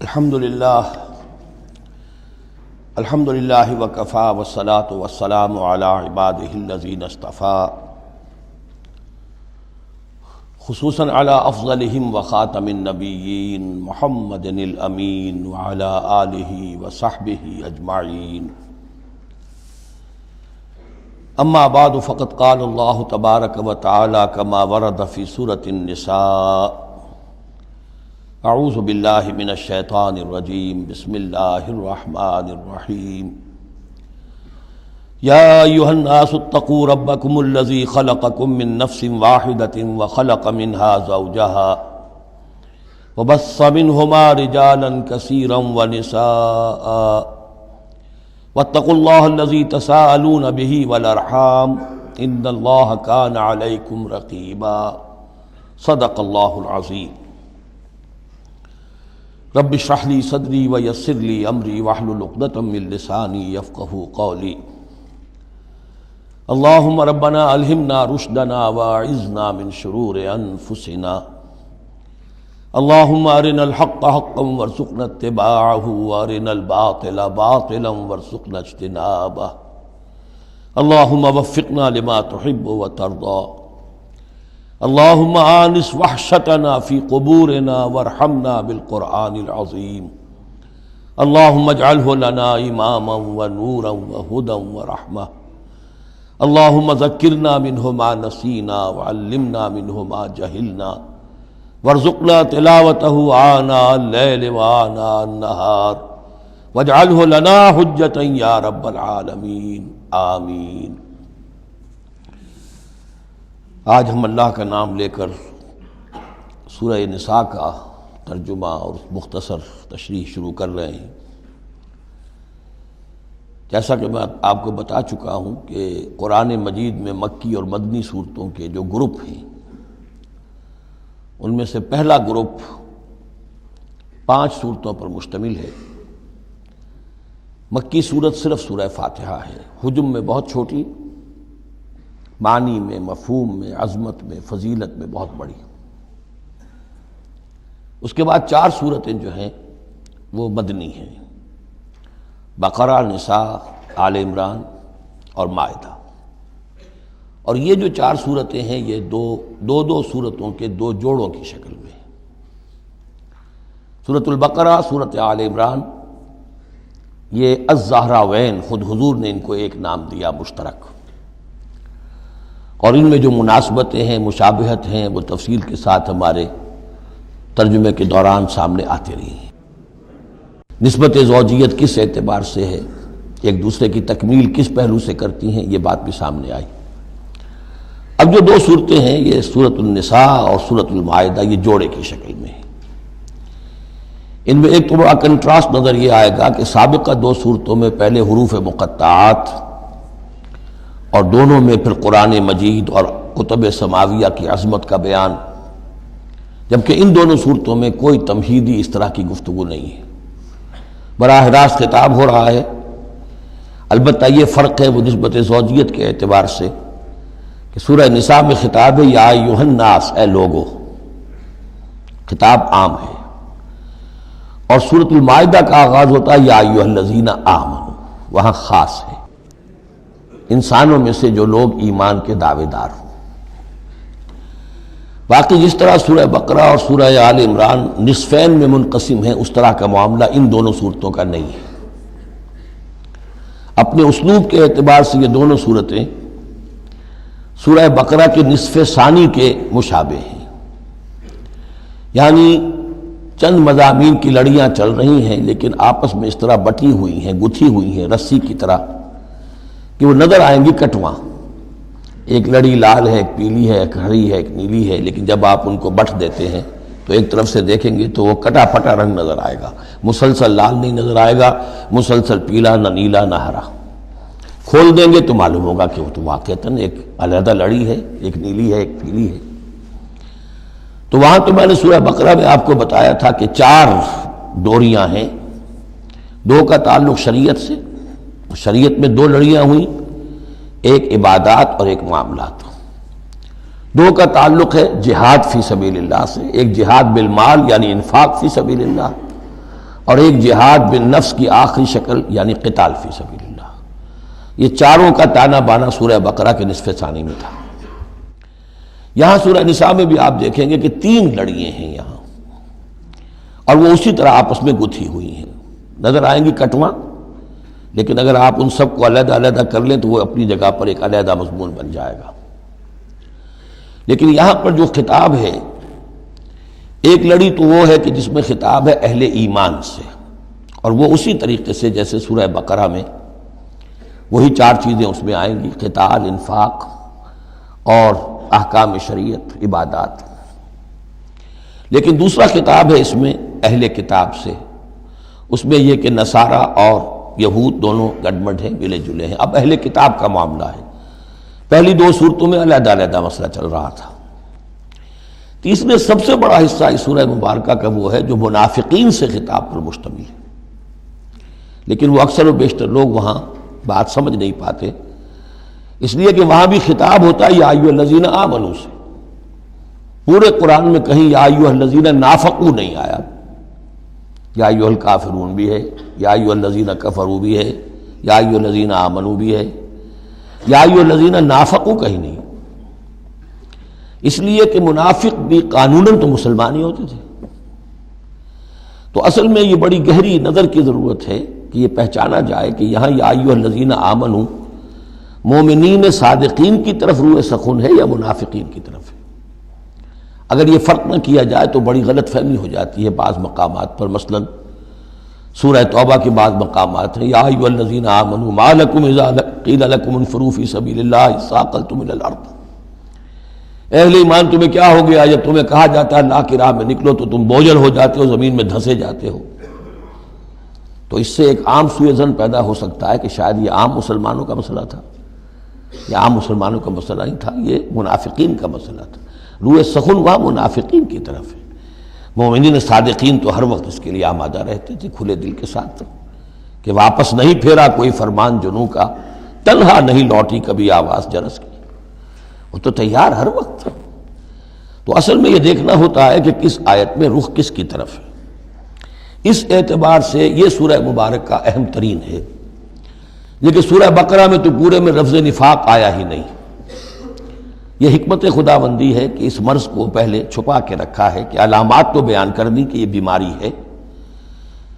الحمدللہ وکفی والصلاة والسلام علی عبادہ الذین اصطفیٰ خصوصاً علی افضلہم وخاتم النبیین محمد الامین وعلی آلہ وصحبہ اجمعین اما بعد فقد قال اللہ تبارک وتعالی کما ورد فی سورۃ النساء اعوذ باللہ من الشیطان الرجیم بسم اللہ الرحمن الرحیم یا ایہا الناس اتقوا ربکم الذی خلقکم من نفس واحدۃ وخلق منها زوجها وبث منہما رجالا کثیرا ونساء واتقوا اللہ الذی تساءلون به والارحام ان اللہ کان علیکم رقیبا صدق اللہ العظیم رب اشرح لی صدری ویسر لی امری واحلل عقدۃ من لسانی یفقہوا قولی اللہم ربنا الہمنا رشدنا واعذنا من شرور انفسنا اللہم ارنا الحق حقا وارزقنا اتباعہ وارنا الباطل باطلا وارزقنا اجتنابہ اللہم وفقنا لما تحب وترضى اللہم آنس وحشتنا فی قبورنا وارحمنا بالقرآن العظیم اللہم اجعلہ لنا اماما ونورا وہدا ورحمہ اللہم ذکرنا منہ ما نسینا وعلمنا منہ ما جہلنا وارزقنا تلاوتہ آناء اللیل وآناء النہار واجعلہ لنا حجتا یا رب العالمین آمین۔ آج ہم اللہ کا نام لے کر سورہ نساء کا ترجمہ اور مختصر تشریح شروع کر رہے ہیں۔ جیسا کہ میں آپ کو بتا چکا ہوں کہ قرآن مجید میں مکی اور مدنی صورتوں کے جو گروپ ہیں ان میں سے پہلا گروپ 5 صورتوں پر مشتمل ہے۔ مکی صورت صرف سورہ فاتحہ ہے، حجم میں بہت چھوٹی، معنی میں، مفہوم میں، عظمت میں، فضیلت میں بہت بڑی۔ اس کے بعد 4 صورتیں جو ہیں وہ مدنی ہیں، بقرہ، نساء، آل عمران اور مائدہ۔ اور یہ جو 4 صورتیں ہیں یہ دو صورتوں کے 2 جوڑوں کی شکل میں ہیں۔ سورۃ البقرہ، سورۃ آل عمران، یہ الزہراوین، خود حضور نے ان کو ایک نام دیا مشترک، اور ان میں جو مناسبتیں ہیں، مشابہت ہیں، وہ تفصیل کے ساتھ ہمارے ترجمے کے دوران سامنے آتے رہی ہیں۔ نسبت زوجیت کس اعتبار سے ہے، ایک دوسرے کی تکمیل کس پہلو سے کرتی ہیں، یہ بات بھی سامنے آئی۔ اب جو 2 صورتیں ہیں یہ سورۃ النساء اور سورۃ المائدہ، یہ جوڑے کی شکل میں ہیں۔ ان میں ایک تو بڑا کنٹراسٹ نظر یہ آئے گا کہ سابقہ 2 صورتوں میں پہلے حروف مقطعات اور دونوں میں پھر قرآن مجید اور کتب سماویہ کی عظمت کا بیان، جبکہ ان دونوں صورتوں میں کوئی تمہیدی اس طرح کی گفتگو نہیں ہے، براہ راست خطاب ہو رہا ہے۔ البتہ یہ فرق ہے وہ نسبت زوجیت کے اعتبار سے کہ سورہ نساء میں خطاب ہے یا ایھا الناس، اے لوگو، خطاب عام ہے، اور سورۃ المائدہ کا آغاز ہوتا ہے یا ایھا الذین آمنوا، وہاں خاص ہے، انسانوں میں سے جو لوگ ایمان کے دعوے دار ہوں۔ باقی جس طرح سورہ بقرہ اور سورہ آل عمران نصفین میں منقسم ہیں، اس طرح کا معاملہ ان دونوں صورتوں کا نہیں ہے۔ اپنے اسلوب کے اعتبار سے یہ دونوں صورتیں سورہ بقرہ کے نصف ثانی کے مشابہ ہیں، یعنی چند مضامین کی لڑیاں چل رہی ہیں لیکن آپس میں اس طرح بٹی ہوئی ہیں، گتھی ہوئی ہیں رسی کی طرح کہ وہ نظر آئیں گی کٹواں، ایک لڑی لال ہے، ایک پیلی ہے، ایک ہری ہے، ایک نیلی ہے، لیکن جب آپ ان کو بٹ دیتے ہیں تو ایک طرف سے دیکھیں گے تو وہ کٹا پھٹا رنگ نظر آئے گا، مسلسل لال نہیں نظر آئے گا، مسلسل پیلا، نہ نیلا نہ ہرا۔ کھول دیں گے تو معلوم ہوگا کہ وہ تو واقعتاً ایک علیحدہ لڑی ہے، ایک نیلی ہے، ایک پیلی ہے۔ تو وہاں تو میں نے سورہ بقرہ میں آپ کو بتایا تھا کہ 4 ڈوریاں ہیں، 2 کا تعلق شریعت سے، شریعت میں 2 لڑیاں ہوئیں، ایک عبادات اور ایک معاملات۔ 2 کا تعلق ہے جہاد فی سبیل اللہ سے، ایک جہاد بالمال یعنی انفاق فی سبیل اللہ، اور ایک جہاد بالنفس کی آخری شکل یعنی قتال فی سبیل اللہ. یہ چاروں کا تانا بانا سورہ بقرہ کے نصف ثانی میں تھا. یہاں سورہ نساء میں بھی آپ دیکھیں گے کہ 3 لڑییں ہیں یہاں، اور وہ اسی طرح آپس میں گتھی ہوئی ہیں. نظر آئیں گی کٹواں، لیکن اگر آپ ان سب کو علیحدہ علیحدہ کر لیں تو وہ اپنی جگہ پر ایک علیحدہ مضمون بن جائے گا. لیکن یہاں پر جو خطاب ہے، ایک لڑی تو وہ ہے کہ جس میں خطاب ہے اہل ایمان سے، اور وہ اسی طریقے سے جیسے سورہ بقرہ میں وہی 4 چیزیں اس میں آئیں گی: قتال، انفاق اور احکام شریعت، عبادات. لیکن دوسرا خطاب ہے اس میں اہل کتاب سے. اس میں یہ کہ نصارہ اور یہود دونوں گڈمڈ ہیں، ملے جلے ہیں. اب اہل کتاب کا معاملہ ہے. پہلی 2 صورتوں میں علیحدہ علیحدہ مسئلہ چل رہا تھا. تیسرے سب سے بڑا حصہ اس سورہ مبارکہ کا وہ ہے جو منافقین سے خطاب پر مشتمل ہے. لیکن وہ اکثر و بیشتر لوگ وہاں بات سمجھ نہیں پاتے، اس لیے کہ وہاں بھی خطاب ہوتا ہے یا ایھا الذین آمنوا سے. پورے قرآن میں کہیں یا ایھا الذین نافقوا نہیں آیا. یا ایھا الکافرون بھی ہے، یا ایھا الذین کفروا بھی ہے، یا ایھا الذین آمنوا بھی ہے، یا ایھا الذین نافقوا کہیں نہیں. اس لیے کہ منافق بھی قانوناً تو مسلمان ہی ہوتے تھے. تو اصل میں یہ بڑی گہری نظر کی ضرورت ہے کہ یہ پہچانا جائے کہ یہاں یا ایھا الذین آمنوا مومنین صادقین کی طرف روح سخن ہے یا منافقین کی طرف ہے. اگر یہ فرق نہ کیا جائے تو بڑی غلط فہمی ہو جاتی ہے بعض مقامات پر. مثلا سورہ توبہ کے بعض مقامات ہیں: یا ایھا الذین آمنوا ما لکم اذا قیل لکم انفروا فی سبیل اللہ اثاقلتم الی الارض. اہل ایمان تمہیں کیا ہو گیا جب تمہیں کہا جاتا ہے اللہ کی راہ میں نکلو تو تم بوجھل ہو جاتے ہو، زمین میں دھنسے جاتے ہو. تو اس سے ایک عام سوء ظن پیدا ہو سکتا ہے کہ شاید یہ عام مسلمانوں کا مسئلہ تھا. یہ عام مسلمانوں کا مسئلہ نہیں تھا، یہ منافقین کا مسئلہ تھا. روح سخن وہاں منافقین کی طرف ہے. مومنین صادقین تو ہر وقت اس کے لیے آمادہ رہتے تھے کھلے دل کے ساتھ کہ واپس نہیں پھیرا کوئی فرمان جنوں کا، تنہا نہیں لوٹی کبھی آواز جرس کی. وہ تو تیار ہر وقت. تو اصل میں یہ دیکھنا ہوتا ہے کہ کس آیت میں رخ کس کی طرف ہے. اس اعتبار سے یہ سورہ مبارک کا اہم ترین ہے. لیکن سورہ بقرہ میں تو پورے میں لفظ نفاق آیا ہی نہیں. یہ حکمت خداوندی ہے کہ اس مرض کو پہلے چھپا کے رکھا ہے کہ علامات تو بیان کر دی کہ یہ بیماری ہے،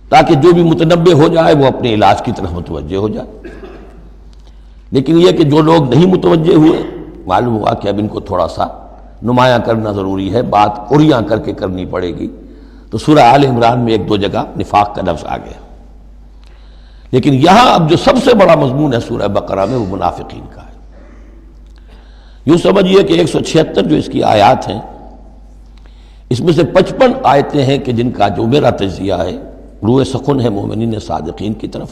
تاکہ جو بھی متنبع ہو جائے وہ اپنے علاج کی طرف متوجہ ہو جائے. لیکن یہ کہ جو لوگ نہیں متوجہ ہوئے، معلوم ہوا کہ اب ان کو تھوڑا سا نمایاں کرنا ضروری ہے، بات اریاں کر کے کرنی پڑے گی. تو سورہ آل عمران میں 1-2 جگہ نفاق کا لفظ آ گیا. لیکن یہاں اب جو سب سے بڑا مضمون ہے سورہ بقرہ میں وہ منافقین کا ہے. یوں سمجھیے کہ 176 جو اس کی آیات ہیں، اس میں سے 55 آیتیں ہیں کہ جن کا جو میرا تجزیہ ہے روح سخن ہے مومنین صادقین کی طرف.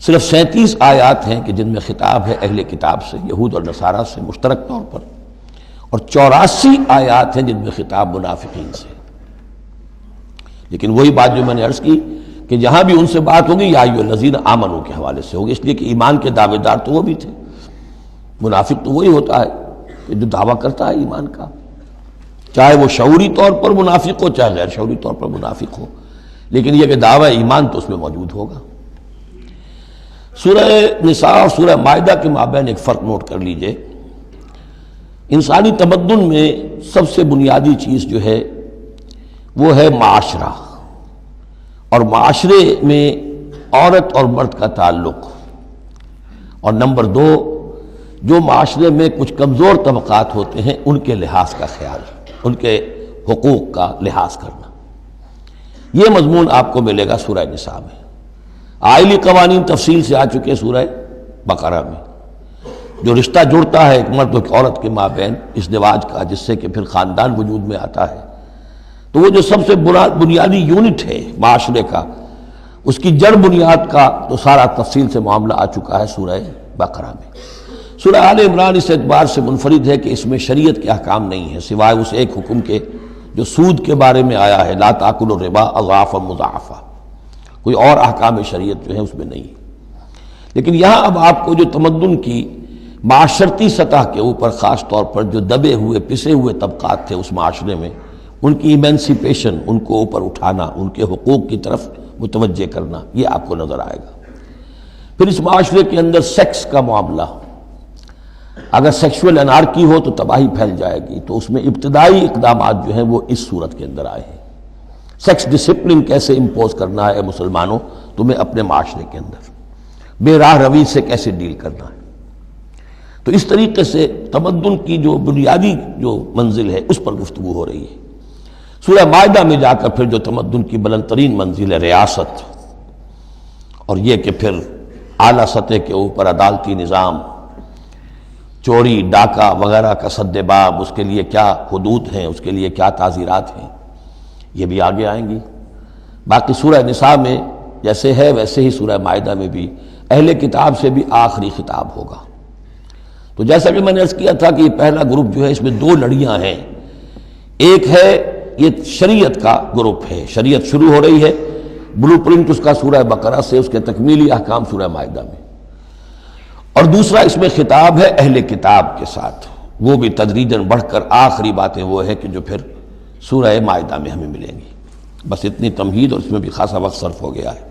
صرف 37 آیات ہیں کہ جن میں خطاب ہے اہل کتاب سے، یہود اور نصارہ سے مشترک طور پر، اور 84 آیات ہیں جن میں خطاب منافقین سے. لیکن وہی بات جو میں نے عرض کی کہ جہاں بھی ان سے بات ہوگی یا ایھا الذین آمنوا کے حوالے سے ہوگی، اس لیے کہ ایمان کے دعوے دار تو وہ بھی تھے. منافق تو وہی ہوتا ہے کہ جو دعویٰ کرتا ہے ایمان کا، چاہے وہ شعوری طور پر منافق ہو چاہے غیر شعوری طور پر منافق ہو، لیکن یہ کہ دعویٰ ایمان تو اس میں موجود ہوگا. سورہ نساء اور سورہ مائدہ کے مابین ایک فرق نوٹ کر لیجئے. انسانی تمدن میں سب سے بنیادی چیز جو ہے وہ ہے معاشرہ، اور معاشرے میں عورت اور مرد کا تعلق. اور نمبر 2، جو معاشرے میں کچھ کمزور طبقات ہوتے ہیں ان کے لحاظ کا خیال، ان کے حقوق کا لحاظ کرنا. یہ مضمون آپ کو ملے گا سورہ نساء میں. آئلی قوانین تفصیل سے آ چکے سورہ بقرہ میں. جو رشتہ جڑتا ہے ایک مرد اور ایک عورت کے مابین ازدواج کا، جس سے کہ پھر خاندان وجود میں آتا ہے، تو وہ جو سب سے بنیادی یونٹ ہے معاشرے کا، اس کی جڑ بنیاد کا تو سارا تفصیل سے معاملہ آ چکا ہے سورہ بقرہ میں. سورہ آل عمران اس اعتبار سے منفرد ہے کہ اس میں شریعت کے احکام نہیں ہیں سوائے اس ایک حکم کے جو سود کے بارے میں آیا ہے، لا تاکلوا الربا اضعافا مضاعفا. کوئی اور احکام شریعت جو ہے اس میں نہیں. لیکن یہاں اب آپ کو جو تمدن کی معاشرتی سطح کے اوپر خاص طور پر جو دبے ہوئے پسے ہوئے طبقات تھے اس معاشرے میں، ان کی ایمینسیپیشن، ان کو اوپر اٹھانا، ان کے حقوق کی طرف متوجہ کرنا، یہ آپ کو نظر آئے گا۔ پھر اس معاشرے کے اندر سیکس کا معاملہ، اگر سیکشول انارکی ہو تو تباہی پھیل جائے گی، تو اس میں ابتدائی اقدامات جو ہیں وہ اس صورت کے اندر آئے ہیں۔ سیکس ڈسپلن کیسے امپوز کرنا ہے مسلمانوں تمہیں اپنے معاشرے کے اندر، بے راہ روی سے کیسے ڈیل کرنا ہے۔ تو اس طریقے سے تمدن کی جو بنیادی جو منزل ہے اس پر گفتگو ہو رہی ہے۔ سورہ مائدہ میں جا کر پھر جو تمدن کی بلند ترین منزل ہے ریاست، اور یہ کہ پھر اعلیٰ سطح کے اوپر عدالتی نظام، چوری ڈاکہ وغیرہ کا سد باب، اس کے لیے کیا حدود ہیں، اس کے لیے کیا تعزیرات ہیں، یہ بھی آگے آئیں گی۔ باقی سورہ نساء میں جیسے ہے ویسے ہی سورہ مائدہ میں بھی اہل کتاب سے بھی آخری خطاب ہوگا۔ تو جیسا کہ میں نے عرض کیا تھا کہ یہ پہلا گروپ جو ہے اس میں دو لڑیاں ہیں۔ ایک ہے یہ شریعت کا گروپ ہے، شریعت شروع ہو رہی ہے، بلو پرنٹ اس کا سورہ بقرہ سے، اس کے تکمیلی احکام سورہ مائدہ میں، اور دوسرا اس میں خطاب ہے اہل کتاب کے ساتھ، وہ بھی تدریجاً بڑھ کر آخری باتیں وہ ہے کہ جو پھر سورہ مائدہ میں ہمیں ملیں گی۔ بس اتنی تمہید، اور اس میں بھی خاصا وقت صرف ہو گیا ہے۔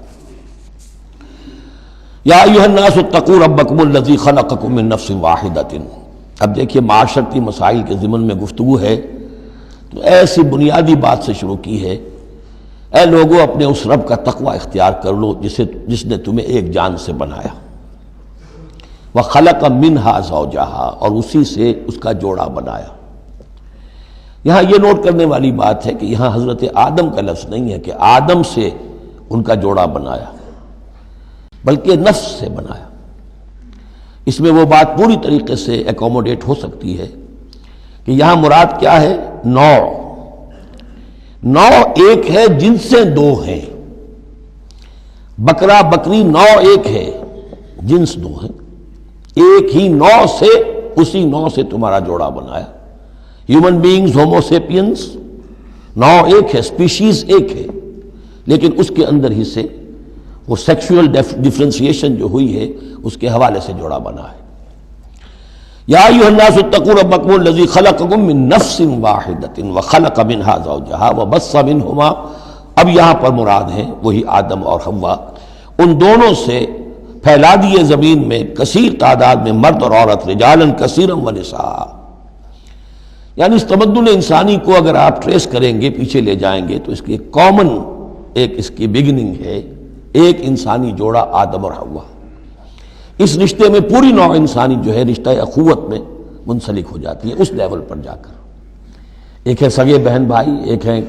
یا ایھا الناس اتقوا ربکم الذی خلقکم من نفس واحدۃ۔ اب دیکھیے معاشرتی مسائل کے ضمن میں گفتگو ہے تو ایسی بنیادی بات سے شروع کی ہے، اے لوگوں اپنے اس رب کا تقوی اختیار کر لو جس نے تمہیں ایک جان سے بنایا، وَخَلَقَ مِنْهَا زَوْجَهَا، اور اسی سے اس کا جوڑا بنایا۔ یہاں یہ نوٹ کرنے والی بات ہے کہ یہاں حضرت آدم کا لفظ نہیں ہے کہ آدم سے ان کا جوڑا بنایا، بلکہ نفس سے بنایا۔ اس میں وہ بات پوری طریقے سے ایکوموڈیٹ ہو سکتی ہے کہ یہاں مراد کیا ہے؟ نوع ایک ہے، جنسیں دو ہیں۔ بکرا بکری نوع ایک ہے، جنس دو ہیں، ایک ہی نوع سے، اسی نوع سے تمہارا جوڑا بنایا۔ ہیومن بینگز، ہومو سیپینز، نوع ایک ہے، اسپیشیز ایک ہے، لیکن اس کے اندر ہی سے وہ سیکشول ڈفرینسیشن جو ہوئی ہے اس کے حوالے سے جوڑا بنا ہے۔ یا ایھا الناس اتقوا ربکم الذی خلقکم من نفس واحدۃ وخلق منها زوجها وبث منہما، اب یہاں پر مراد ہیں وہی آدم اور حوا، ان دونوں سے پھیلا دیے زمین میں کثیر تعداد میں مرد اور عورت، رجالا کثیرا ونساء۔ یعنی اس تمدن انسانی کو اگر آپ ٹریس کریں گے، پیچھے لے جائیں گے، تو اس کی کامن ایک اس کی بگننگ ہے، ایک انسانی جوڑا آدم اور حوا۔ اس رشتے میں پوری نوع انسانی جو ہے رشتہ اخوت میں منسلک ہو جاتی ہے، اس لیول پر جا کر۔ ایک ہے سگے بہن بھائی، ایک ہے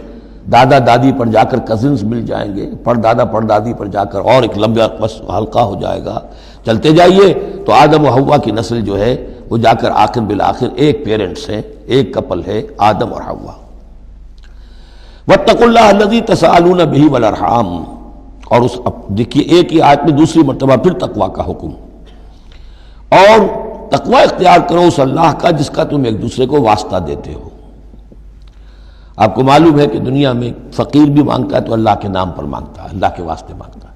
دادا دادی پر جا کر کزنز مل جائیں گے، پردادا پردادی پر جا کر اور ایک لمبا حلقہ ہو جائے گا۔ چلتے جائیے تو آدم و حوا کی نسل جو ہے وہ جا کر آخر بالآخر ایک پیرنٹس ہیں، ایک کپل ہے، آدم اور حوا۔ واتقوا اللہ الذی تساءلون بہ والارحام، اور اس دیکھیے ایک ہی آیت میں دوسری مرتبہ پھر تقوی کا حکم، اور تقوی اختیار کرو اس اللہ کا جس کا تم ایک دوسرے کو واسطہ دیتے ہو۔ آپ کو معلوم ہے کہ دنیا میں فقیر بھی مانگتا ہے تو اللہ کے نام پر مانگتا ہے، اللہ کے واسطے مانگتا ہے،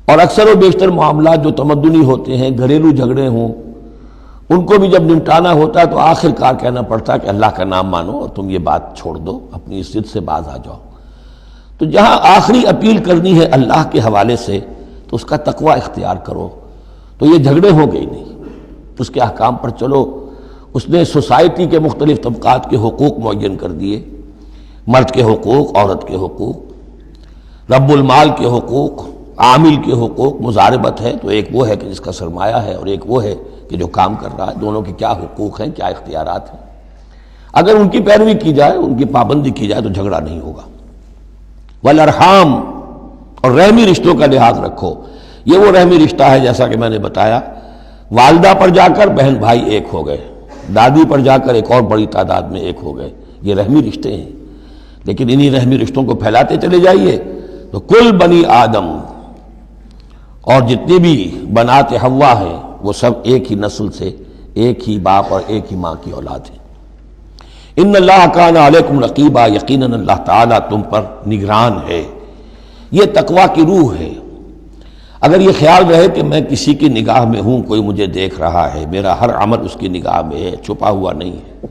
اور اکثر و بیشتر معاملات جو تمدنی ہوتے ہیں، گھریلو جھگڑے ہوں، ان کو بھی جب نمٹانا ہوتا ہے تو آخر کار کہنا پڑتا ہے کہ اللہ کا نام مانو اور تم یہ بات چھوڑ دو، اپنی عزت سے باز آ جاؤ۔ تو جہاں آخری اپیل کرنی ہے اللہ کے حوالے سے تو اس کا تقوی اختیار کرو، تو یہ جھگڑے ہو گئی نہیں، اس کے احکام پر چلو۔ اس نے سوسائٹی کے مختلف طبقات کے حقوق معین کر دیے، مرد کے حقوق، عورت کے حقوق، رب المال کے حقوق، عامل کے حقوق، مضاربت ہے تو ایک وہ ہے کہ جس کا سرمایہ ہے، اور ایک وہ ہے کہ جو کام کر رہا ہے، دونوں کے کیا حقوق ہیں، کیا اختیارات ہیں۔ اگر ان کی پیروی کی جائے، ان کی پابندی کی جائے تو جھگڑا نہیں ہوگا۔ والارحام، اور رحمی رشتوں کا لحاظ رکھو۔ یہ وہ رحمی رشتہ ہے جیسا کہ میں نے بتایا، والدہ پر جا کر بہن بھائی ایک ہو گئے، دادی پر جا کر ایک اور بڑی تعداد میں ایک ہو گئے، یہ رحمی رشتے ہیں۔ لیکن انہی رحمی رشتوں کو پھیلاتے چلے جائیے تو کل بنی آدم، اور جتنے بھی بنات حوا ہیں وہ سب ایک ہی نسل سے، ایک ہی باپ اور ایک ہی ماں کی اولاد ہیں۔ ان اللہ کان علیکم رقیبا، یقیناً اللہ تعالیٰ تم پر نگران ہے۔ یہ تقوی کی روح ہے۔ اگر یہ خیال رہے کہ میں کسی کی نگاہ میں ہوں، کوئی مجھے دیکھ رہا ہے، میرا ہر عمل اس کی نگاہ میں ہے، چھپا ہوا نہیں ہے،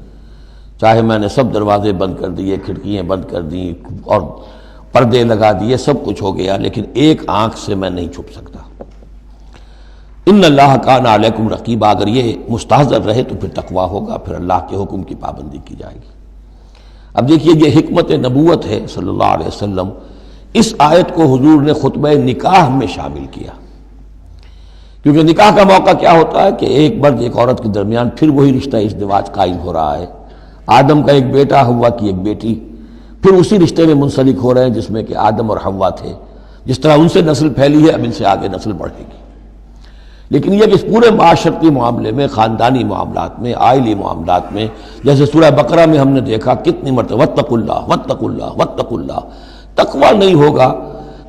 چاہے میں نے سب دروازے بند کر دیے، کھڑکیاں بند کر دیں اور پردے لگا دیے، سب کچھ ہو گیا، لیکن ایک آنکھ سے میں نہیں چھپ سکتا۔ ان اللہ کان علیکم رقیبا، اگر یہ مستحضر رہے تو پھر تقویٰ ہوگا، پھر اللہ کے حکم کی پابندی کی جائے گی۔ اب دیکھیے یہ حکمت نبوت ہے صلی اللہ علیہ وسلم، اس آیت کو حضور نے خطبہ نکاح میں شامل کیا، کیونکہ نکاح کا موقع کیا ہوتا ہے کہ ایک مرد ایک عورت کے درمیان پھر وہی رشتہ ازدواج قائم ہو رہا ہے، آدم کا ایک بیٹا، حوا کی ایک بیٹی، پھر اسی رشتے میں منسلک ہو رہے ہیں جس میں کہ آدم اور حوا تھے، جس طرح ان سے نسل پھیلی ہے اب ان سے آگے نسل بڑھے گی۔ لیکن یہ کہ اس پورے معاشرتی معاملے میں، خاندانی معاملات میں، عائلی معاملات میں، جیسے سورہ بقرہ میں ہم نے دیکھا کتنی مرتبہ واتقوا اللہ واتقوا اللہ واتقوا اللہ، تقویٰ نہیں ہوگا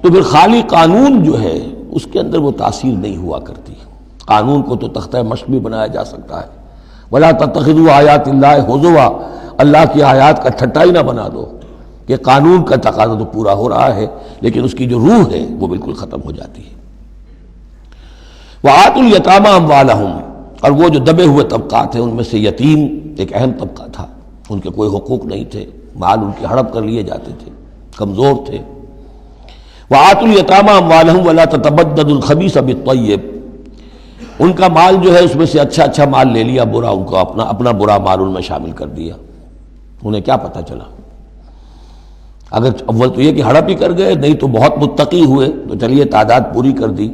تو پھر خالی قانون جو ہے اس کے اندر وہ تاثیر نہیں ہوا کرتی۔ قانون کو تو تختہ مشق بھی بنایا جا سکتا ہے، وَلَا تَتَّخِذُوا آیَاتِ اللَّهِ هُزُوًا، اللہ کی آیات کا ٹھٹا ہی نہ بنا دو، کہ قانون کا تقاضا تو پورا ہو رہا ہے لیکن اس کی جو روح ہے وہ بالکل ختم ہو جاتی ہے۔ وَآتُوا الْيَتَامَىٰ أَمْوَالَهُمْ، اور وہ جو دبے ہوئے طبقات ہیں ان میں سے یتیم ایک اہم طبقہ تھا، ان کے کوئی حقوق نہیں تھے، مال ان کے ہڑپ کر لیے جاتے تھے، کمزور تھے۔ وَآتُوا الْيَتَامَىٰ أَمْوَالَهُمْ وَلَا تَتَبَدَّلُوا الْخَبِيثَ بِالطَّيِّبِ، ان کا مال جو ہے اس میں سے اچھا مال لے لیا، برا ان کو اپنا برا مال ان میں شامل کر دیا۔ انہیں کیا پتہ چلا؟ اگر اول تو یہ کہ ہڑپ ہی کر گئے، نہیں تو بہت متقی ہوئے تو چلیے تعداد پوری کر دی،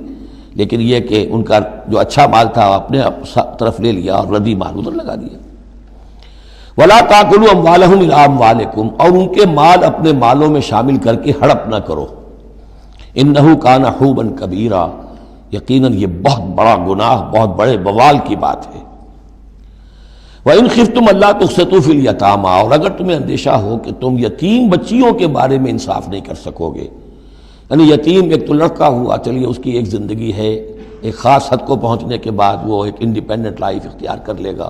لیکن یہ کہ ان کا جو اچھا مال تھا اپنے طرف لے لیا اور ردی مال ادھر لگا دیا۔ وَلَا تَأْكُلُوا أَمْوَالَهُمْ إِلَىٰ أَمْوَالِكُمْ، اور ان کے مال اپنے مالوں میں شامل کر کے ہڑپ نہ کرو۔ إِنَّهُ كَانَ حُوبًا كَبِيرًا، یقیناً یہ بہت بڑا گناہ، بہت بڑے بوال کی بات ہے۔ وَإِنْ خِفْتُمْ أَلَّا تُقْسِطُوا فِي الْيَتَامَىٰ، اور اگر تمہیں اندیشہ ہو کہ تم یتیم بچیوں کے بارے میں انصاف نہیں کر سکو گے، یعنی یتیم ایک تو لڑکا ہوا، چلیے اس کی ایک زندگی ہے، ایک خاص حد کو پہنچنے کے بعد وہ ایک انڈیپینڈنٹ لائف اختیار کر لے گا۔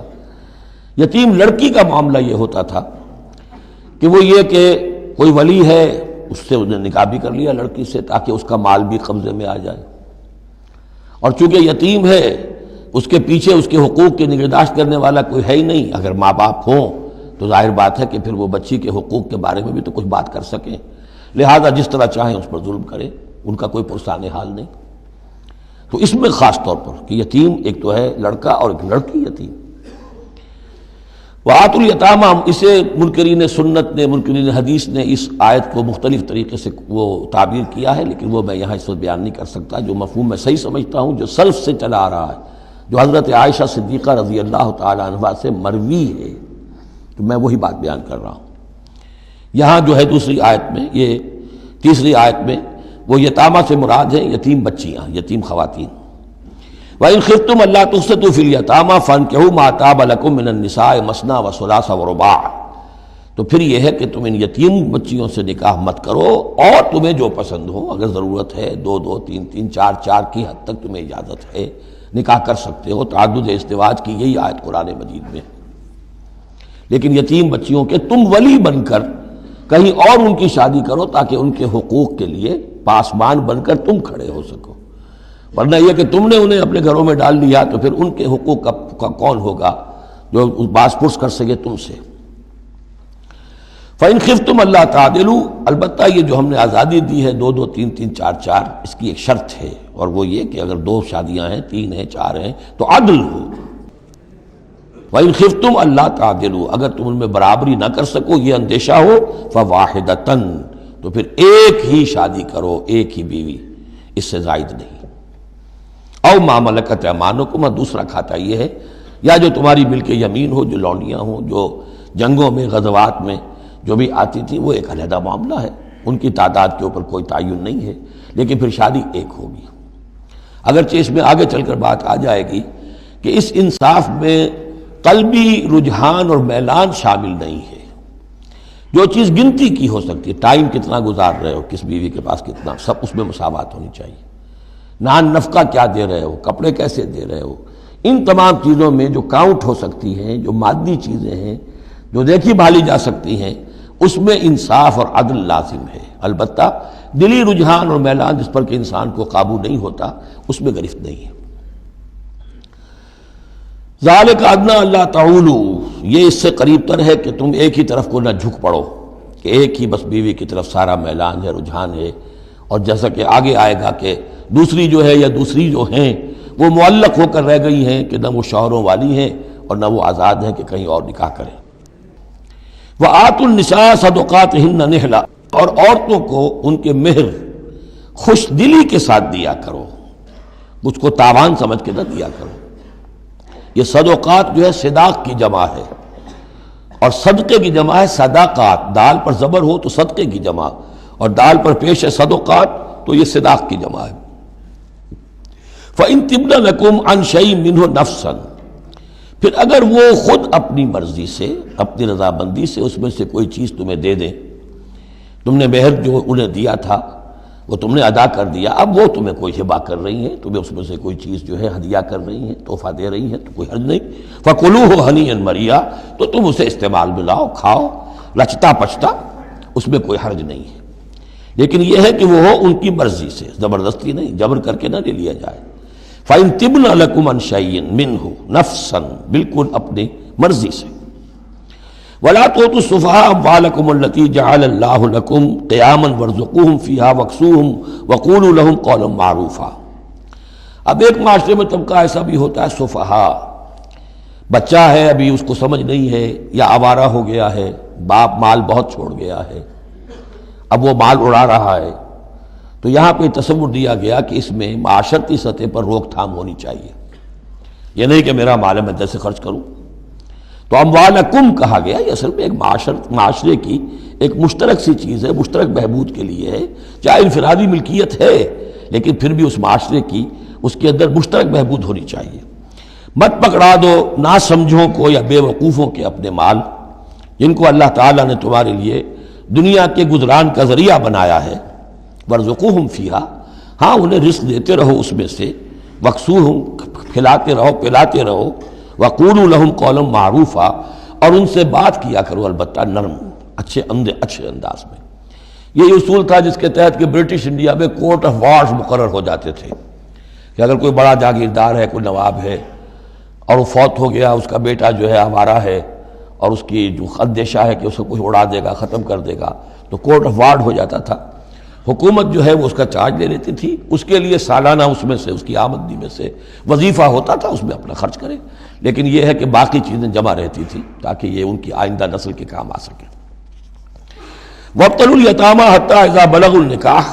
یتیم لڑکی کا معاملہ یہ ہوتا تھا کہ وہ یہ کہ کوئی ولی ہے، اس سے انہیں نکاح بھی کر لیا لڑکی سے تاکہ اس کا مال بھی قبضے میں آ جائے، اور چونکہ یتیم ہے اس کے پیچھے اس کے حقوق کی نگہداشت کرنے والا کوئی ہے ہی نہیں۔ اگر ماں باپ ہوں تو ظاہر بات ہے کہ پھر وہ بچی کے حقوق کے بارے میں بھی تو کچھ بات کر سکیں، لہذا جس طرح چاہیں اس پر ظلم کریں، ان کا کوئی پرسان حال نہیں۔ تو اس میں خاص طور پر کہ یتیم ایک تو ہے لڑکا اور ایک لڑکی یتیم۔ وَآتُوا الْيَتَامَىٰ، اسے منکرین سنت نے، منکرین حدیث نے اس آیت کو مختلف طریقے سے وہ تعبیر کیا ہے، لیکن وہ میں یہاں اس وقت بیان نہیں کر سکتا۔ جو مفہوم میں صحیح سمجھتا ہوں، جو سلف سے چلا آ رہا ہے، جو حضرت عائشہ صدیقہ رضی اللہ تعالی عنہا سے مروی ہے، تو میں وہی بات بیان کر رہا ہوں۔ یہاں جو ہے دوسری آیت میں، یہ تیسری آیت میں، وہ یتامہ سے مراد ہے یتیم بچیاں، یتیم خواتین۔ وَإِنْ خِفْتُمْ أَلَّا تُقْسِطُوا فِي الْيَتَامَىٰ فَانكِحُوا مَا طَابَ لَكُم مِّنَ النِّسَاءِ مَثْنَىٰ وَثُلَاثَ وَرُبَاعَ، تو پھر یہ ہے کہ تم ان یتیم بچیوں سے نکاح مت کرو، اور تمہیں جو پسند ہو، اگر ضرورت ہے دو دو تین تین چار چار کی حد تک تمہیں اجازت ہے، نکاح کر سکتے ہو۔ تعدد ازدواج کی یہی آیت قرآن مجید میں، لیکن یتیم بچیوں کے تم ولی بن کر کہیں اور ان کی شادی کرو تاکہ ان کے حقوق کے لیے پاسبان بن کر تم کھڑے ہو سکو، ورنہ یہ کہ تم نے انہیں اپنے گھروں میں ڈال دیا تو پھر ان کے حقوق کا کون ہوگا جو باز پرس کر سکے تم سے۔ فَإِنْ خِفْتُمْ أَلَّا تَعْدِلُوا، البتہ یہ جو ہم نے آزادی دی ہے دو دو تین تین چار چار، اس کی ایک شرط ہے، اور وہ یہ کہ اگر دو شادیاں ہیں، تین ہیں، چار ہیں، تو عدل ہو۔ وَإِنْ خِفْتُمْ أَلَّا تَعْدِلُوا، اگر تم ان میں برابری نہ کر سکو، یہ اندیشہ ہو، فَوَاحِدَةً، تو پھر ایک ہی شادی کرو، ایک ہی بیوی، اس سے زائد نہیں۔ او ما ملکت ایمانکم، اور دوسرا کھاتا یہ ہے، یا جو تمہاری ملک یمین ہو، جو لونڈیاں ہوں، جو جنگوں میں غزوات میں جو بھی آتی تھی، وہ ایک علیحدہ معاملہ ہے، ان کی تعداد کے اوپر کوئی تعین نہیں ہے، لیکن پھر شادی ایک ہوگی۔ اگرچہ اس میں آگے چل کر بات آ جائے گی کہ اس انصاف میں قلبی رجحان اور میلان شامل نہیں ہے، جو چیز گنتی کی ہو سکتی ہے، ٹائم کتنا گزار رہے ہو، کس بیوی کے پاس کتنا، سب اس میں مساوات ہونی چاہیے۔ نان نفقہ کیا دے رہے ہو، کپڑے کیسے دے رہے ہو، ان تمام چیزوں میں جو کاؤنٹ ہو سکتی ہیں، جو مادی چیزیں ہیں، جو دیکھی بھالی جا سکتی ہیں، اس میں انصاف اور عدل لازم ہے۔ البتہ دلی رجحان اور میلان جس پر کہ انسان کو قابو نہیں ہوتا، اس میں گرفت نہیں ہے۔ ذالک ادنی اللہ تعولوا، یہ اس سے قریب تر ہے کہ تم ایک ہی طرف کو نہ جھک پڑو، کہ ایک ہی بس بیوی کی طرف سارا میلان ہے، رجحان ہے. اور جیسا کہ آگے آئے گا کہ دوسری جو ہے یا دوسری جو ہیں وہ معلق ہو کر رہ گئی ہیں کہ نہ وہ شوہروں والی ہیں اور نہ وہ آزاد ہیں کہ کہیں اور نکاح کریں. وَآتُوا النِّسَاءَ صَدُقَاتِهِنَّ نِحْلًا، اور عورتوں کو ان کے مہر خوش دلی کے ساتھ دیا کرو، مجھ کو تاوان سمجھ کے نہ دیا کرو. یہ صدقات جو ہے صداق کی جمع ہے، اور صدقے کی جمع ہے صداقات. دال پر زبر ہو تو صدقے کی جمع، اور دال پر پیش ہے صدقات تو یہ صداق کی جمع ہے. فَإِن تِبْنَ لَكُمْ عَنْ شَيْءٍ مِّنْهُ نَفْسًا، پھر اگر وہ خود اپنی مرضی سے، اپنی رضامندی سے اس میں سے کوئی چیز تمہیں دے دیں، تم نے مہر جو انہیں دیا تھا وہ تم نے ادا کر دیا، اب وہ تمہیں کوئی ہبہ کر رہی ہیں، تمہیں اس میں سے کوئی چیز جو ہے ہدیہ کر رہی ہیں، تحفہ دے رہی ہیں، تو کوئی حرج نہیں. فَكُلُوهُ هَنِيًّا مَرِيًّا، تو تم اسے استعمال میں لاؤ، کھاؤ لچتا پچتا، اس میں کوئی حرج نہیں ہے. لیکن یہ ہے کہ وہ ہو ان کی مرضی سے، زبردستی نہیں، جبر کر کے نہ لے لیا جائے. فَإِن تِبْنَ لَكُمْ عَنْ شَيْءٍ مِّنْهُ نَفْسًا، بالکل اپنی مرضی سے. وَلَا تُؤْتُوا السُّفَهَاءَ أَمْوَالَكُمُ الَّتِي جَعَلَ اللَّهُ لَكُمْ قِيَامًا وَارْزُقُوهُمْ فِيهَا وَاكْسُوهُمْ وَقُولُوا لَهُمْ قَوْلًا مَّعْرُوفًا. اب ایک معاشرے میں طبقہ ایسا بھی ہوتا ہے سفہاء، بچہ ہے ابھی اس کو سمجھ نہیں ہے یا آوارہ ہو گیا ہے، باپ مال بہت چھوڑ گیا ہے، اب وہ مال اڑا رہا ہے. تو یہاں پہ تصور دیا گیا کہ اس میں معاشرتی سطح پر روک تھام ہونی چاہیے. یہ نہیں کہ میرا مال ہے میں جیسے خرچ کروں. تو اموالکم کہا گیا، یہ اصل میں ایک معاشرے کی ایک مشترک سی چیز ہے، مشترک بہبود کے لیے ہے. چاہے انفرادی ملکیت ہے لیکن پھر بھی اس معاشرے کی، اس کے اندر مشترک بہبود ہونی چاہیے. مت پکڑا دو ناسمجھوں کو یا بے وقوفوں کے اپنے مال، جن کو اللہ تعالیٰ نے تمہارے لیے دنیا کے گزران کا ذریعہ بنایا ہے. وَارْزُقُوهُمْ فِيهَا، ہاں انہیں رزق دیتے رہو اس میں سے. وَاكْسُوهُمْ، کھلاتے رہو پلاتے رہو. وَقُولُوا لَهُمْ قَوْلًا مَّعْرُوفًا، اور ان سے بات کیا کرو البتہ نرم اچھے انداز میں. یہ اصول تھا جس کے تحت کہ برٹش انڈیا میں کورٹ آف وارز مقرر ہو جاتے تھے کہ اگر کوئی بڑا جاگیردار ہے، کوئی نواب ہے اور وہ فوت ہو گیا، اس کا بیٹا جو ہے آوارہ ہے اور اس کی جو اندیشہ ہے کہ اسے کوئی اڑا دے گا، ختم کر دے گا، تو کورٹ آف وارز ہو جاتا تھا. حکومت جو ہے وہ اس کا چارج لے لیتی تھی، اس کے لیے سالانہ اس میں سے، اس کی آمدنی میں سے وظیفہ ہوتا تھا، اس میں اپنا خرچ کرے. لیکن یہ ہے کہ باقی چیزیں جمع رہتی تھی تاکہ یہ ان کی آئندہ نسل کے کام آ سکے. وَابْتَلُوا الْيَتَامَىٰ حَتَّىٰ إِذَا بَلَغُوا النِّكَاحَ،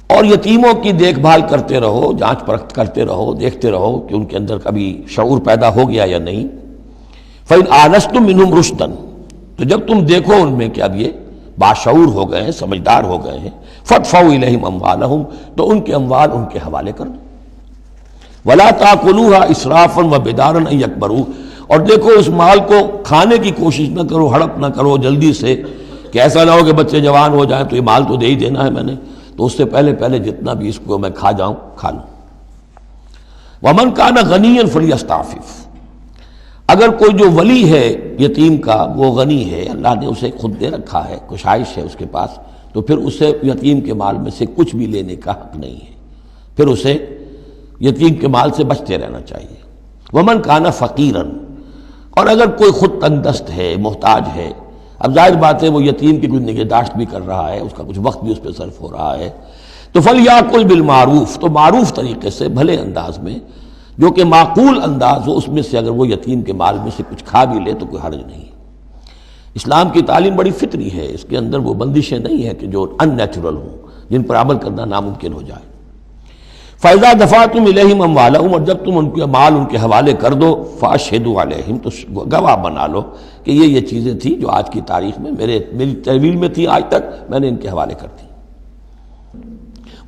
اور یتیموں کی دیکھ بھال کرتے رہو، جانچ پرکھ کرتے رہو، دیکھتے رہو کہ ان کے اندر کبھی شعور پیدا ہو گیا یا نہیں. فَإِنْ آنَسْتُم مِّنْهُمْ رُشْدًا، تو جب تم دیکھو ان میں کہ اب یہ باشعور ہو گئے ہیں، سمجھدار ہو گئے ہیں. فَادْفَعُوا إِلَيْهِمْ أَمْوَالَهُمْ، تو ان کے اموال ان کے حوالے کر دو. وَلَا تَأْكُلُوهَا إِسْرَافًا وَبِدَارًا أَن يَكْبَرُوا، اور دیکھو اس مال کو کھانے کی کوشش نہ کرو، ہڑپ نہ کرو جلدی سے، کہ ایسا نہ ہو کہ بچے جوان ہو جائیں تو یہ مال تو دے ہی دینا ہے میں نے، تو اس سے پہلے جتنا بھی اس کو میں کھا جاؤں کھا لوں. وَمَنْ كَانَ غَنِيًّا فَلْيَسْتَعْفِفْ، اگر کوئی جو ولی ہے یتیم کا وہ غنی ہے، اللہ نے اسے خود دے رکھا ہے، کشائش ہے اس کے پاس، تو پھر اسے یتیم کے مال میں سے کچھ بھی لینے کا حق نہیں ہے، پھر اسے یتیم کے مال سے بچتے رہنا چاہیے. وَمَنْ كَانَ فَقِيرًا، اور اگر کوئی خود تنگ دست ہے، محتاج ہے، اب ظاہر بات ہے وہ یتیم کی کچھ نگہداشت بھی کر رہا ہے، اس کا کچھ وقت بھی اس پہ صرف ہو رہا ہے، تو فَلْيَأْكُلْ بِالْمَعْرُوفِ، تو معروف طریقے سے بھلے انداز میں، جو کہ معقول انداز ہو، اس میں سے اگر وہ یتیم کے مال میں سے کچھ کھا بھی لے تو کوئی حرج نہیں. اسلام کی تعلیم بڑی فطری ہے، اس کے اندر وہ بندشیں نہیں ہیں کہ جو ان نیچرل ہوں، جن پر عمل کرنا ناممکن ہو جائے. فَإِذَا دَفَعْتُمْ إِلَيْهِمْ أَمْوَالَهُمْ، اور جب تم ان کے مال ان کے حوالے کر دو، فَأَشْهِدُوا عَلَيْهِمْ، تو گواہ بنا لو کہ یہ چیزیں تھیں جو آج کی تاریخ میں میری تحویل میں تھی، آج تک میں نے ان کے حوالے کر دی.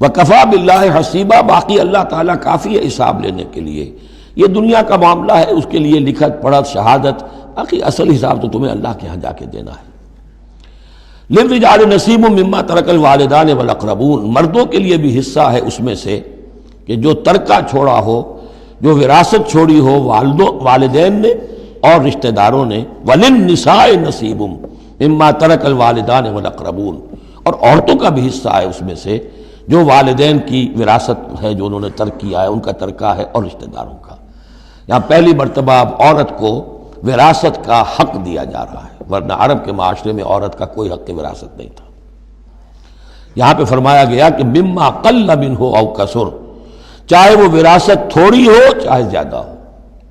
وَكَفَىٰ بِاللَّهِ حَسِيبًا، باقی اللہ تعالیٰ کافی ہے حساب لینے کے لیے. یہ دنیا کا معاملہ ہے، اس کے لیے لکھت پڑھت شہادت، باقی اصل حساب تو تمہیں اللہ کے ہاں جا کے دینا ہے. لِلرِّجَالِ نَصِيبٌ مِّمَّا تَرَكَ الْوَالِدَانِ وَالْأَقْرَبُونَ، مردوں کے لیے بھی حصہ ہے اس میں سے کہ جو ترکہ چھوڑا ہو، جو وراثت چھوڑی ہو والدین نے اور رشتہ داروں نے. وَلِلنِّسَاءِ نَصِيبٌ مِّمَّا تَرَكَ الْوَالِدَانِ وَالْأَقْرَبُونَ، اور عورتوں کا بھی حصہ ہے اس میں سے جو والدین کی وراثت ہے، جو انہوں نے ترک کیا ہے، ان کا ترکہ ہے، اور رشتہ داروں کا. یہاں پہلی مرتبہ اب عورت کو وراثت کا حق دیا جا رہا ہے، ورنہ عرب کے معاشرے میں عورت کا کوئی حق وراثت نہیں تھا۔ یہاں پہ فرمایا گیا کہ مما قل منہ او کثر، چاہے وہ وراثت تھوڑی ہو چاہے زیادہ ہو،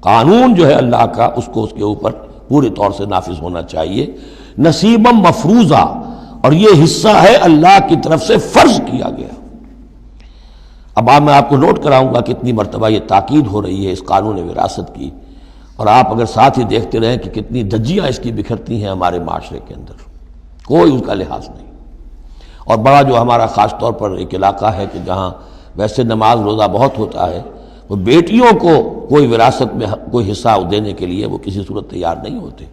قانون جو ہے اللہ کا اس کو اس کے اوپر پورے طور سے نافذ ہونا چاہیے، نصیبا مفروضہ، اور یہ حصہ ہے اللہ کی طرف سے فرض کیا گیا۔ اب میں آپ کو نوٹ کراؤں گا کتنی مرتبہ یہ تاکید ہو رہی ہے اس قانون وراثت کی، اور آپ اگر ساتھ ہی دیکھتے رہیں کہ کتنی دھجیاں اس کی بکھرتی ہیں ہمارے معاشرے کے اندر، کوئی اس کا لحاظ نہیں۔ اور بڑا جو ہمارا خاص طور پر ایک علاقہ ہے کہ جہاں ویسے نماز روزہ بہت ہوتا ہے، وہ بیٹیوں کو کوئی وراثت میں کوئی حصہ دینے کے لیے وہ کسی صورت تیار نہیں ہوتے۔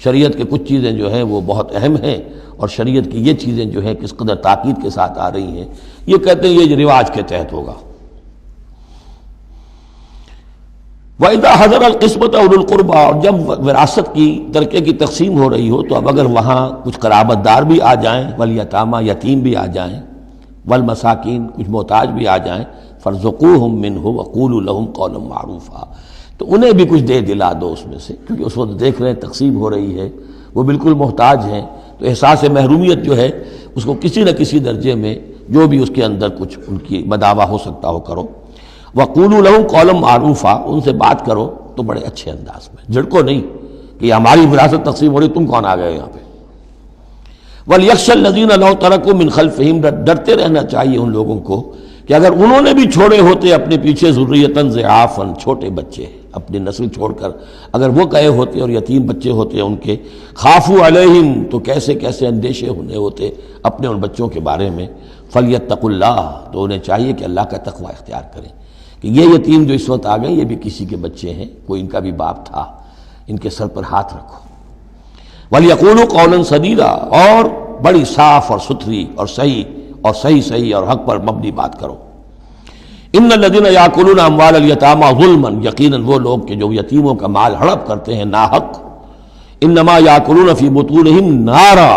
شریعت کے کچھ چیزیں جو ہیں وہ بہت اہم ہیں، اور شریعت کی یہ چیزیں جو ہیں کس قدر تاکید کے ساتھ آ رہی ہیں، یہ کہتے ہیں یہ رواج کے تحت ہوگا۔ وَإِذَا حَضَرَ الْقِسْمَةَ أُولُو الْقُرْبَى، اور جب وراثت کی ترکے کی تقسیم ہو رہی ہو تو اب اگر وہاں کچھ قرابت دار بھی آ جائیں، والیتامى، یتیم بھی آ جائیں، والمساکین، کچھ محتاج بھی آ جائیں، فارزقوہم منہ وقولوا لہم قولا معروفا، تو انہیں بھی کچھ دے دلا دو اس میں سے، کیونکہ اس وقت دیکھ رہے ہیں تقسیم ہو رہی ہے، وہ بالکل محتاج ہیں، تو احساس محرومیت جو ہے اس کو کسی نہ کسی درجے میں جو بھی اس کے اندر کچھ ان کی بداوا ہو سکتا ہو کرو۔ وقولوا لہم قولا معروفا، ان سے بات کرو تو بڑے اچھے انداز میں، جھڑکو نہیں کہ یہ ہماری وراثت تقسیم ہو رہی، تم کون آ گئے یہاں پہ۔ وَلْيَخْشَ الَّذِينَ لَوْ تَرَكُوا مِنْ خَلْفِهِمْ، ڈرتے رہنا چاہیے ان لوگوں کو کہ اگر انہوں نے بھی چھوڑے ہوتے اپنے پیچھے ذُرِّيَّةً ضِعَافًا، چھوٹے بچے، اپنی نسل چھوڑ کر اگر وہ گئے ہوتے اور یتیم بچے ہوتے ان کے، خافوا علیہم، تو کیسے کیسے اندیشے ہونے ہوتے اپنے ان بچوں کے بارے میں، فلیتقوا اللہ، تو انہیں چاہیے کہ اللہ کا تقوی اختیار کریں کہ یہ یتیم جو اس وقت آ گئے یہ بھی کسی کے بچے ہیں، کوئی ان کا بھی باپ تھا، ان کے سر پر ہاتھ رکھو۔ وَلْيَقُولُوا قَوْلًا سَدِيدًا، اور بڑی صاف اور ستھری اور صحیح اور حق پر مبنی بات کرو۔ ان الذین یاکلون اموال الیتامی ظلما، یقیناً وہ لوگ کہ جو یتیموں کا مال ہڑپ کرتے ہیں ناحق، انما یاکلون فی بطونہم نارا،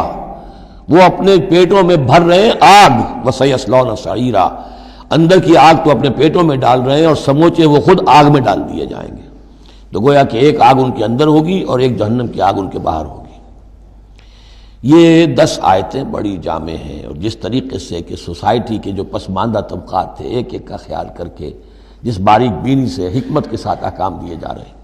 وہ اپنے پیٹوں میں بھر رہے ہیں آگ، وسیصلون سعیرا، اندر کی آگ تو اپنے پیٹوں میں ڈال رہے ہیں اور سموچے وہ خود آگ میں ڈال دیے جائیں گے۔ تو گویا کہ ایک آگ ان کے اندر ہوگی اور ایک جہنم کی آگ ان کے باہر ہوگی۔ یہ 10 آیتیں بڑی جامع ہیں، اور جس طریقے سے کہ سوسائٹی کے جو پسماندہ طبقات تھے ایک ایک کا خیال کر کے جس باریک بینی سے حکمت کے ساتھ احکام دیے جا رہے ہیں۔